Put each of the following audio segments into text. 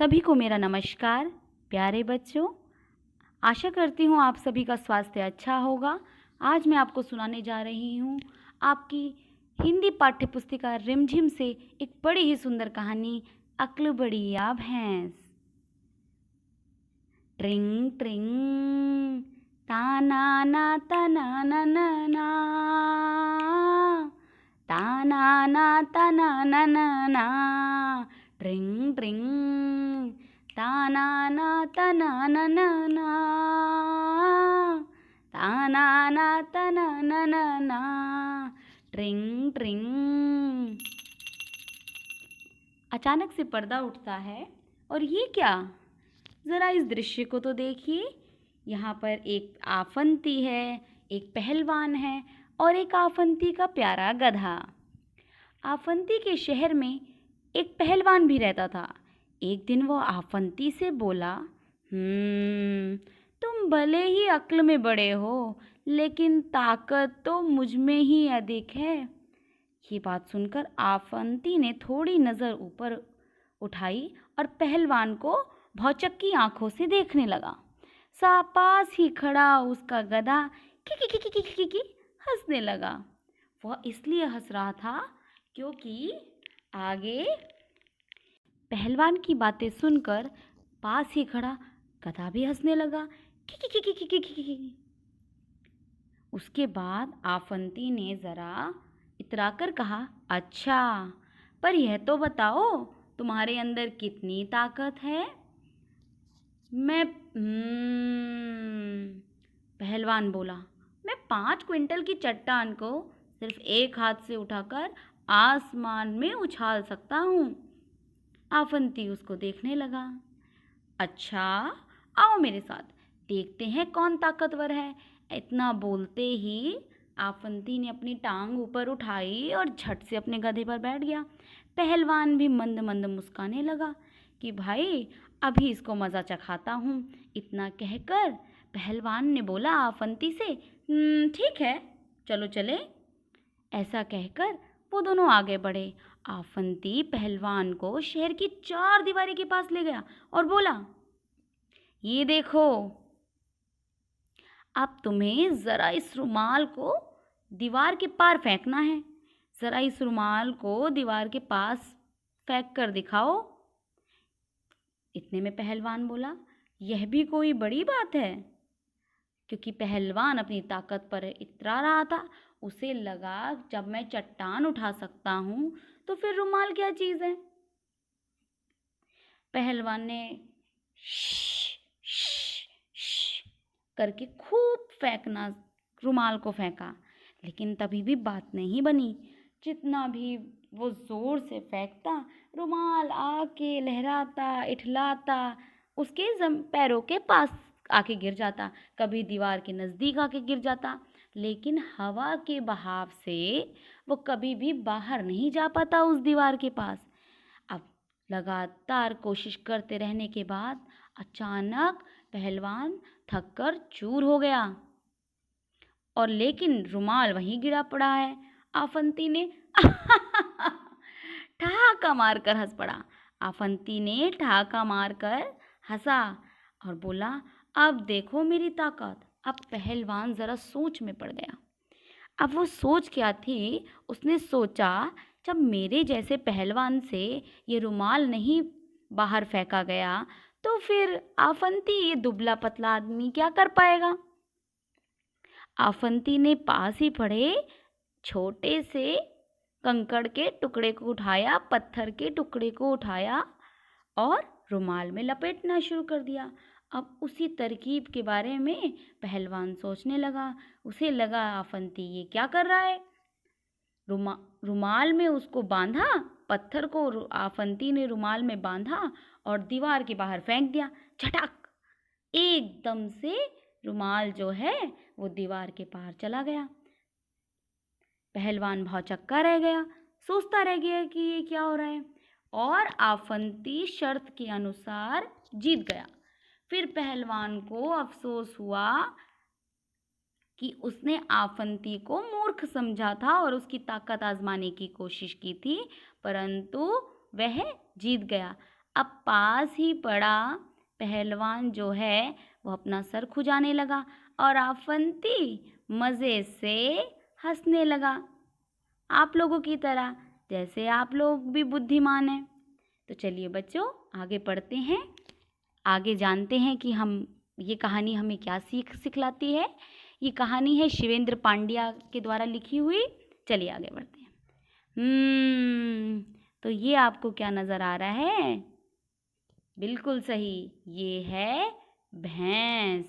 सभी को मेरा नमस्कार। प्यारे बच्चों, आशा करती हूँ आप सभी का स्वास्थ्य अच्छा होगा। आज मैं आपको सुनाने जा रही हूँ आपकी हिंदी पाठ्य पुस्तिका रिमझिम से एक बड़ी ही सुंदर कहानी, अक्ल बड़ी या भैंस। ट्रिंग ट्रिंग ताना ना तना ना ना ना, ताना ना तना ना ना ना, ट्रिंग ट्रिंग ताना ना तना ना ना ना, ताना ना तना ना ना ना, ट्रिंग ट्रिंग। अचानक से पर्दा उठता है और ये क्या, ज़रा इस दृश्य को तो देखिए। यहाँ पर एक आफंती है, एक पहलवान है और एक आफंती का प्यारा गधा। आफंती के शहर में एक पहलवान भी रहता था। एक दिन वो आफंती से बोला, तुम भले ही अक्ल में बड़े हो, लेकिन ताकत तो मुझ में ही अधिक है। ये बात सुनकर आफंती ने थोड़ी नज़र ऊपर उठाई और पहलवान को भौचक्की आंखों से देखने लगा। पास ही खड़ा उसका गधा की हंसने लगा। वह इसलिए हंस रहा था क्योंकि आगे पहलवान की बातें सुनकर पास ही खड़ा गधा भी हंसने लगा। उसके बाद आफंती ने ज़रा इतराकर कहा, अच्छा, पर यह तो बताओ तुम्हारे अंदर कितनी ताकत है। मैं पहलवान बोला, मैं 5 क्विंटल की चट्टान को सिर्फ एक हाथ से उठाकर आसमान में उछाल सकता हूँ। आफंती उसको देखने लगा। अच्छा, आओ मेरे साथ, देखते हैं कौन ताकतवर है। इतना बोलते ही आफंती ने अपनी टांग ऊपर उठाई और झट से अपने गधे पर बैठ गया। पहलवान भी मंद मंद मुस्काने लगा कि भाई अभी इसको मज़ा चखाता हूँ। इतना कहकर पहलवान ने बोला आफंती से, ठीक है, चलो चले। ऐसा कहकर वो दोनों आगे बढ़े। आफंती पहलवान को शहर की 4 दीवारी के पास ले गया और बोला, ये देखो, अब तुम्हें ज़रा इस रुमाल को दीवार के पार फेंकना है। ज़रा इस रुमाल को दीवार के पास फेंक कर दिखाओ। इतने में पहलवान बोला, यह भी कोई बड़ी बात है। क्योंकि पहलवान अपनी ताकत पर इतरा रहा था। उसे लगा जब मैं चट्टान उठा सकता हूँ तो फिर रुमाल क्या चीज़ है। पहलवान ने करके खूब फेंकना, रुमाल को फेंका, लेकिन तभी भी बात नहीं बनी। जितना भी वो ज़ोर से फेंकता, रुमाल आके लहराता इठलाता उसके पैरों के पास आके गिर जाता, कभी दीवार के नज़दीक आके गिर जाता, लेकिन हवा के बहाव से वो कभी भी बाहर नहीं जा पाता उस दीवार के पास। अब लगातार कोशिश करते रहने के बाद अचानक पहलवान थककर चूर हो गया और लेकिन रुमाल वहीं गिरा पड़ा है। आफंती ने ठहाका मारकर हंस पड़ा। आफंती ने ठहाका मारकर हंसा और बोला, अब देखो मेरी ताकत। अब पहलवान ज़रा सोच में पड़ गया। अब वो सोच क्या थी, उसने सोचा, जब मेरे जैसे पहलवान से ये रुमाल नहीं बाहर फेंका गया तो फिर आफंती ये दुबला पतला आदमी क्या कर पाएगा। आफंती ने पास ही पड़े छोटे से कंकड़ के टुकड़े को उठाया, पत्थर के टुकड़े को उठाया और रुमाल में लपेटना शुरू कर दिया। अब उसी तरकीब के बारे में पहलवान सोचने लगा। उसे लगा आफंती ये क्या कर रहा है। रुमाल में उसको बांधा, पत्थर को आफंती ने रुमाल में बांधा और दीवार के बाहर फेंक दिया। झटक, एकदम से रुमाल जो है वो दीवार के पार चला गया। पहलवान भौचक्का रह गया, सोचता रह गया कि ये क्या हो रहा है, और आफंती शर्त के अनुसार जीत गया। फिर पहलवान को अफसोस हुआ कि उसने आफंती को मूर्ख समझा था और उसकी ताकत आजमाने की कोशिश की थी, परंतु वह जीत गया। अब पास ही पड़ा पहलवान जो है वो अपना सर खुजाने लगा और आफंती मज़े से हंसने लगा, आप लोगों की तरह, जैसे आप लोग भी बुद्धिमान हैं। तो चलिए बच्चों, आगे पढ़ते हैं, आगे जानते हैं कि हम ये कहानी हमें क्या सीख सिखलाती है। ये कहानी है शिवेंद्र पांड्या के द्वारा लिखी हुई। चलिए आगे बढ़ते हैं। तो ये आपको क्या नज़र आ रहा है? बिल्कुल सही, ये है भैंस।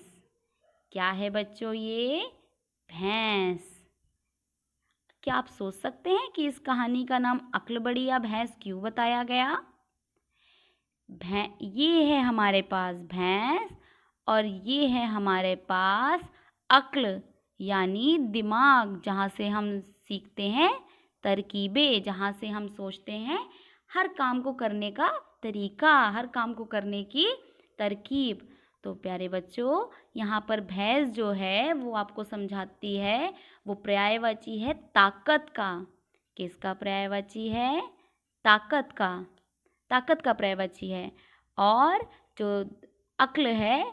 क्या है बच्चों ये? भैंस। क्या आप सोच सकते हैं कि इस कहानी का नाम अक्ल या भैंस क्यों बताया गया? ये है हमारे पास भैंस और ये है हमारे पास अक्ल यानी दिमाग, जहाँ से हम सीखते हैं तरकीबें, जहाँ से हम सोचते हैं हर काम को करने का तरीका, हर काम को करने की तरकीब। तो प्यारे बच्चों, यहाँ पर भैंस जो है वो आपको समझाती है, वो पर्यायवाची है ताकत का। किसका पर्यायवाची है? ताकत का। ताकत का पर्यायवाची है। और जो अक्ल है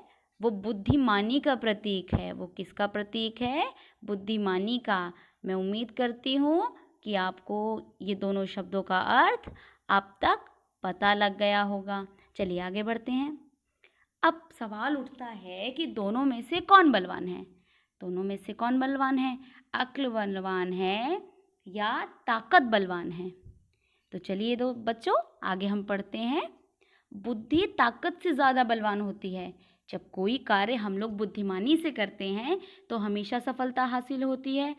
वो बुद्धिमानी का प्रतीक है। वो किसका प्रतीक है? बुद्धिमानी का। मैं उम्मीद करती हूँ कि आपको ये दोनों शब्दों का अर्थ अब तक पता लग गया होगा। चलिए आगे बढ़ते हैं। अब सवाल उठता है कि दोनों में से कौन बलवान है? दोनों में से कौन बलवान है? अक्ल बलवान है या ताकत बलवान है? तो चलिए दो बच्चों, आगे हम पढ़ते हैं। बुद्धि ताकत से ज़्यादा बलवान होती है। जब कोई कार्य हम लोग बुद्धिमानी से करते हैं तो हमेशा सफलता हासिल होती है।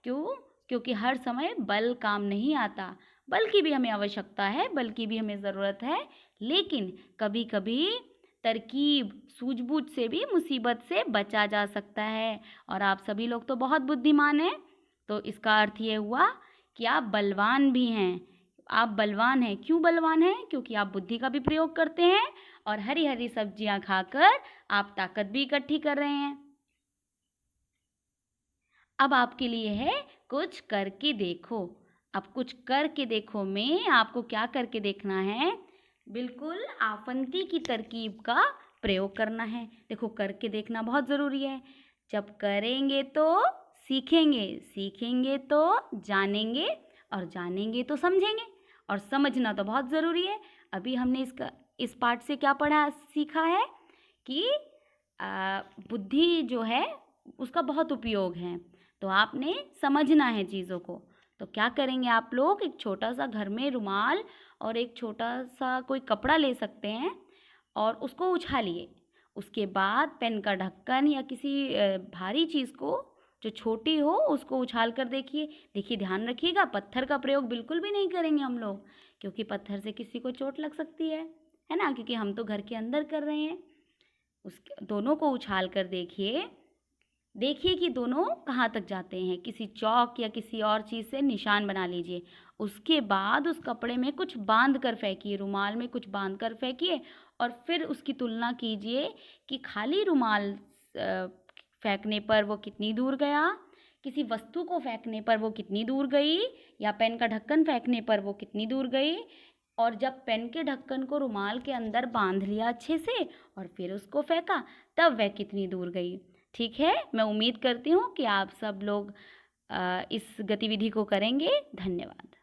क्यों? क्योंकि हर समय बल काम नहीं आता, बल की भी हमें आवश्यकता है, बल की भी हमें ज़रूरत है, लेकिन कभी कभी तरकीब सूझबूझ से भी मुसीबत से बचा जा सकता है। और आप सभी लोग तो बहुत बुद्धिमान हैं, तो इसका अर्थ ये हुआ कि आप बलवान भी हैं। आप बलवान हैं। क्यों बलवान हैं? क्योंकि आप बुद्धि का भी प्रयोग करते हैं और हरी हरी सब्जियां खाकर आप ताकत भी इकट्ठी कर रहे हैं। अब आपके लिए है कुछ करके देखो। अब कुछ करके देखो में आपको क्या करके देखना है? बिल्कुल आफंती की तरकीब का प्रयोग करना है। देखो, करके देखना बहुत ज़रूरी है। जब करेंगे तो सीखेंगे, सीखेंगे तो जानेंगे और जानेंगे तो समझेंगे, और समझना तो बहुत ज़रूरी है। अभी हमने इस पाठ से क्या पढ़ा सीखा है कि बुद्धि जो है उसका बहुत उपयोग है, तो आपने समझना है चीज़ों को। तो क्या करेंगे आप लोग? एक छोटा सा घर में रुमाल और एक छोटा सा कोई कपड़ा ले सकते हैं और उसको उछालिए। उसके बाद पेन का ढक्कन या किसी भारी चीज़ को जो छोटी हो उसको उछाल कर देखिए। देखिए, ध्यान रखिएगा, पत्थर का प्रयोग बिल्कुल भी नहीं करेंगे हम लोग, क्योंकि पत्थर से किसी को चोट लग सकती है ना, क्योंकि हम तो घर के अंदर कर रहे हैं। उसके दोनों को उछाल कर देखिए। देखिए कि दोनों कहाँ तक जाते हैं। किसी चौक या किसी और चीज़ से निशान बना लीजिए। उसके बाद उस कपड़े में कुछ बांध कर फेंकिए, रुमाल में कुछ बांध कर फेंकिए, और फिर उसकी तुलना कीजिए कि खाली रुमाल फेंकने पर वो कितनी दूर गया, किसी वस्तु को फेंकने पर वो कितनी दूर गई, या पेन का ढक्कन फेंकने पर वो कितनी दूर गई। और जब पेन के ढक्कन को रुमाल के अंदर बांध लिया अच्छे से और फिर उसको फेंका, तब वह कितनी दूर गई। ठीक है, मैं उम्मीद करती हूँ कि आप सब लोग इस गतिविधि को करेंगे। धन्यवाद।